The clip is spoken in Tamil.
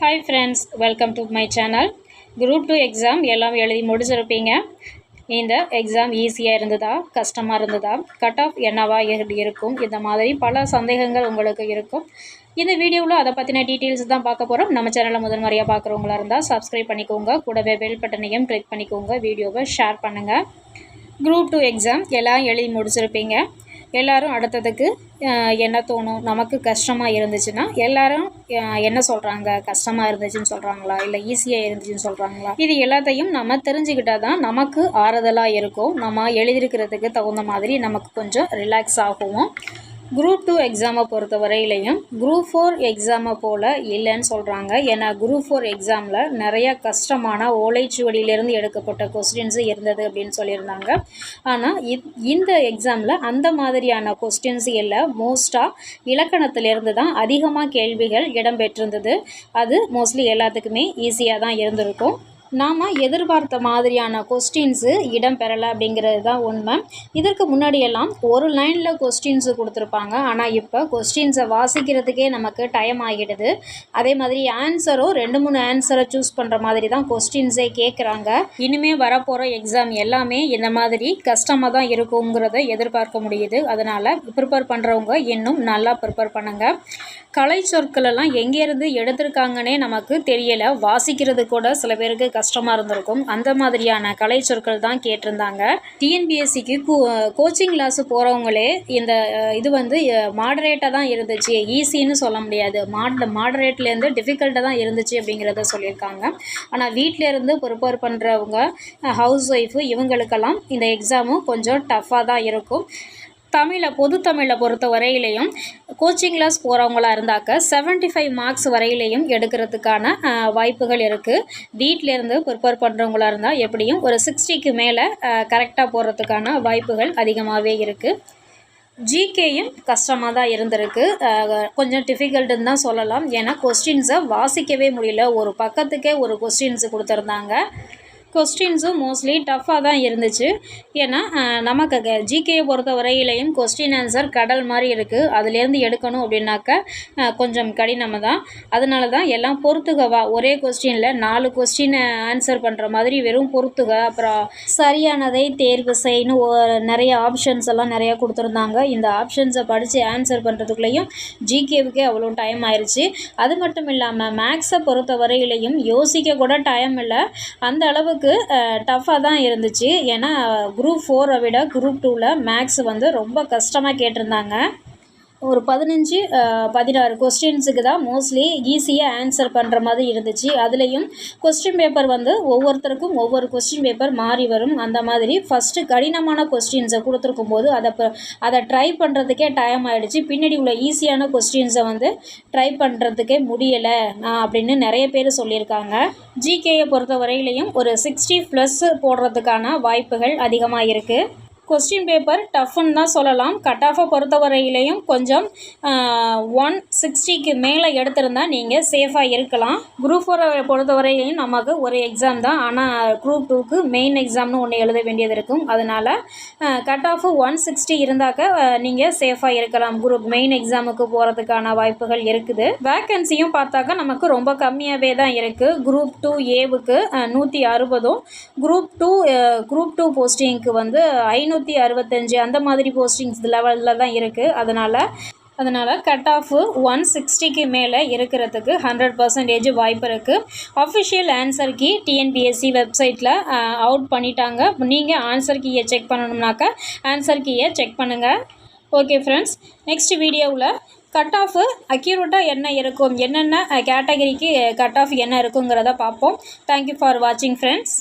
Hi friends, welcome to my channel. Group 2 exam எல்லாம் எழுதி முடிச்சிருப்பீங்க. இந்த எக்ஸாம் ஈஸியாக இருந்ததா கஷ்டமாக இருந்ததா கட் ஆஃப் என்னவா இருக்கும் இந்த மாதிரி பல சந்தேகங்கள் உங்களுக்கு இருக்கும். இந்த வீடியோவில் அதை பற்றின டீட்டெயில்ஸ் தான் பார்க்க போகிறோம். நம்ம சேனலை முதல் முறையாக பார்க்குறவங்களா இருந்தால் சப்ஸ்கிரைப் பண்ணிக்கோங்க, கூடவே பெல் பட்டனையும் கிளிக் பண்ணிக்கோங்க, வீடியோவை ஷேர் பண்ணுங்கள். குரூப் 2 எக்ஸாம் எல்லாம் எழுதி முடிச்சிருப்பீங்க. எல்லோரும் அடுத்ததுக்கு என்ன தோணும், நமக்கு கஷ்டமாக இருந்துச்சுன்னா எல்லோரும் என்ன சொல்கிறாங்க, கஷ்டமாக இருந்துச்சுன்னு சொல்கிறாங்களா இல்லை ஈஸியாக இருந்துச்சுன்னு சொல்கிறாங்களா, இது எல்லாத்தையும் நம்ம தெரிஞ்சுக்கிட்டால் தான் நமக்கு ஆறுதலாக இருக்கும். நம்ம எழுதியிருக்கிறதுக்கு தகுந்த மாதிரி நமக்கு கொஞ்சம் ரிலாக்ஸ் ஆகுவோம். குரூப் 2 எக்ஸாமை பொறுத்த வரையிலையும் குரூப் 4 எக்ஸாமை போல் இல்லைன்னு சொல்கிறாங்க. ஏன்னா குரூப் 4 எக்ஸாமில் நிறைய கஷ்டமான ஓலைச்சுவடியிலேருந்து எடுக்கப்பட்ட கொஸ்டின்ஸு இருந்தது அப்படின்னு சொல்லியிருந்தாங்க. ஆனால் இந்த எக்ஸாமில் அந்த மாதிரியான கொஸ்டின்ஸ் இல்லை. மோஸ்ட்டாக இலக்கணத்திலேருந்து தான் அதிகமாக கேள்விகள் இடம்பெற்றிருந்தது. அது மோஸ்ட்லி எல்லாத்துக்குமே ஈஸியாக தான் இருந்திருக்கும். நாம் எதிர்பார்த்த மாதிரியான கொஸ்டின்ஸு இடம் பெறலை அப்படிங்கிறது தான் உண்மை. இதற்கு முன்னாடியெல்லாம் ஒரு லைனில் கொஸ்டின்ஸு கொடுத்துருப்பாங்க. ஆனால் இப்போ கொஸ்டின்ஸை வாசிக்கிறதுக்கே நமக்கு டைம் ஆகிடுது. அதே மாதிரி ஆன்சரும் 2-3 ஆன்சரை சூஸ் பண்ணுற மாதிரி தான் கொஸ்டின்ஸே கேட்குறாங்க. இனிமேல் வரப்போகிற எக்ஸாம் எல்லாமே இந்த மாதிரி கஷ்டமாக தான் இருக்குங்கிறத எதிர்பார்க்க முடியுது. அதனால் ப்ரிப்பேர் பண்ணுறவங்க இன்னும் நல்லா ப்ரிப்பேர் பண்ணுங்கள். கலை சொற்களெல்லாம் எங்கேருந்து எடுத்திருக்காங்கன்னே நமக்கு தெரியலை. வாசிக்கிறது கூட சில பேருக்கு கஷ்டமாக இருந்திருக்கும். அந்த மாதிரியான கலை சொற்கள் தான் கேட்டிருந்தாங்க. டிஎன்பிஎஸ்சிக்கு கோச்சிங் கிளாஸு போகிறவங்களே இந்த இது மாடரேட்டாக தான் இருந்துச்சு, ஈஸின்னு சொல்ல முடியாது, மாடரேட்லேருந்து டிஃபிகல்ட்டாக தான் இருந்துச்சு அப்படிங்கிறத சொல்லியிருக்காங்க. ஆனால் வீட்டிலேருந்து ப்ரிப்பேர் பண்ணுறவங்க, ஹவுஸ் ஒய்ஃபு, இவங்களுக்கெல்லாம் இந்த எக்ஸாமும் கொஞ்சம் டஃப்பாக தான் இருக்கும். பொது தமிழை பொறுத்த வரையிலையும் கோச்சிங் கிளாஸ் போகிறவங்களா இருந்தாக்க 75 மார்க்ஸ் வரையிலையும் எடுக்கிறதுக்கான வாய்ப்புகள் இருக்குது. வீட்டிலேருந்து ப்ரிப்பேர் பண்ணுறவங்களா இருந்தால் எப்படியும் ஒரு 60க்கு மேலே கரெக்டாக போகிறதுக்கான வாய்ப்புகள் அதிகமாகவே இருக்குது. ஜிகேயும் கஷ்டமாக தான் இருந்திருக்கு, கொஞ்சம் டிஃபிகல்ட்டுன்னு தான் சொல்லலாம். ஏன்னா கொஸ்டின்ஸை வாசிக்கவே முடியல. ஒரு பக்கத்துக்கே ஒரு கொஸ்டின்ஸு கொடுத்துருந்தாங்க. கொஸ்டின்ஸும் மோஸ்ட்லி டஃப்பாக தான் இருந்துச்சு. ஏன்னா நமக்கு ஜிகேயை பொறுத்த வரையிலையும் கொஸ்டின் ஆன்சர் கடல் மாதிரி இருக்குது. அதுலேருந்து எடுக்கணும் அப்படின்னாக்க கொஞ்சம் கடினமாக தான். அதனால தான் எல்லாம் பொறுத்துகவா, ஒரே கொஸ்டினில் 4 கொஸ்டின் ஆன்சர் பண்ணுற மாதிரி வெறும் பொறுத்துக, அப்புறம் சரியானதை தேர்வு செய்யணும், நிறைய ஆப்ஷன்ஸ் எல்லாம் நிறையா கொடுத்துருந்தாங்க. இந்த ஆப்ஷன்ஸை படித்து ஆன்சர் பண்ணுறதுக்குள்ளேயும் ஜிகேவுக்கே அவ்வளோ டைம் ஆயிடுச்சு. அது மட்டும் இல்லாமல் மேக்ஸை பொறுத்த வரையிலையும் யோசிக்க கூட டைம் இல்லை. அந்த அளவுக்கு டஃப்பாக தான் இருந்துச்சு. ஏன்னா குரூப் 4 விட குரூப் 2ல் மேக்ஸ் ரொம்ப கஷ்டமாக கேட்டிருந்தாங்க. ஒரு 15-16 கொஸ்டின்ஸுக்கு தான் மோஸ்ட்லி ஈஸியாக ஆன்சர் பண்ணுற மாதிரி இருந்துச்சு. அதுலேயும் கொஸ்டின் பேப்பர் ஒவ்வொருத்தருக்கும் ஒவ்வொரு கொஸ்டின் பேப்பர் மாறி வரும். அந்த மாதிரி ஃபஸ்ட்டு கடினமான கொஸ்டின்ஸை கொடுத்துருக்கும் போது அதை ட்ரை பண்ணுறதுக்கே டைம் ஆகிடுச்சு. பின்னாடி உள்ள ஈஸியான கொஸ்டின்ஸை ட்ரை பண்ணுறதுக்கே முடியலை அப்படின்னு நிறைய பேர் சொல்லியிருக்காங்க. ஜிகேயை பொறுத்த வரையிலையும் ஒரு 60+ போடுறதுக்கான வாய்ப்புகள் அதிகமாக இருக்குது. கொஸ்டின் பேப்பர் டஃப்னு தான் சொல்லலாம். கட் ஆஃபை பொறுத்த வரையிலையும் கொஞ்சம் 160க்கு மேலே எடுத்திருந்தால் நீங்கள் சேஃபாக இருக்கலாம். குரூப் 4 பொறுத்த வரையிலையும் நமக்கு ஒரு எக்ஸாம் தான். ஆனால் குரூப் 2க்கு மெயின் எக்ஸாம்னு ஒன்று எழுத வேண்டியது இருக்கும். அதனால் கட் ஆஃபு 160 இருந்தாக்க நீங்கள் சேஃபாக இருக்கலாம். மெயின் எக்ஸாமுக்கு போகிறதுக்கான வாய்ப்புகள் இருக்குது. வேக்கன்சியும் பார்த்தாக்க நமக்கு ரொம்ப கம்மியாகவே தான் இருக்குது. குரூப் 2A-வுக்கு 160, குரூப் 2 போஸ்டிங்க்கு 565 அந்த மாதிரி போஸ்டிங்ஸ் லெவலில் தான் இருக்குது. அதனால் கட் ஆஃபு 160க்கு மேலே இருக்கிறதுக்கு 100% வாய்ப்பு இருக்குது. அஃபிஷியல் ஆன்சர் கீ டிஎன்பிஎஸ்சி வெப்சைட்டில் அவுட் பண்ணிட்டாங்க. நீங்கள் ஆன்சர் கீயை செக் பண்ணணும்னாக்கா ஆன்சர் கீயை செக் பண்ணுங்கள். ஓகே ஃப்ரெண்ட்ஸ், நெக்ஸ்ட் வீடியோவில் கட் ஆஃபு அக்யூரேட்டாக என்ன இருக்கும், என்னென்ன கேட்டகரிக்கு கட் ஆஃப் என்ன இருக்குங்கிறத பார்ப்போம். தேங்க்யூ ஃபார் வாட்சிங் ஃப்ரெண்ட்ஸ்.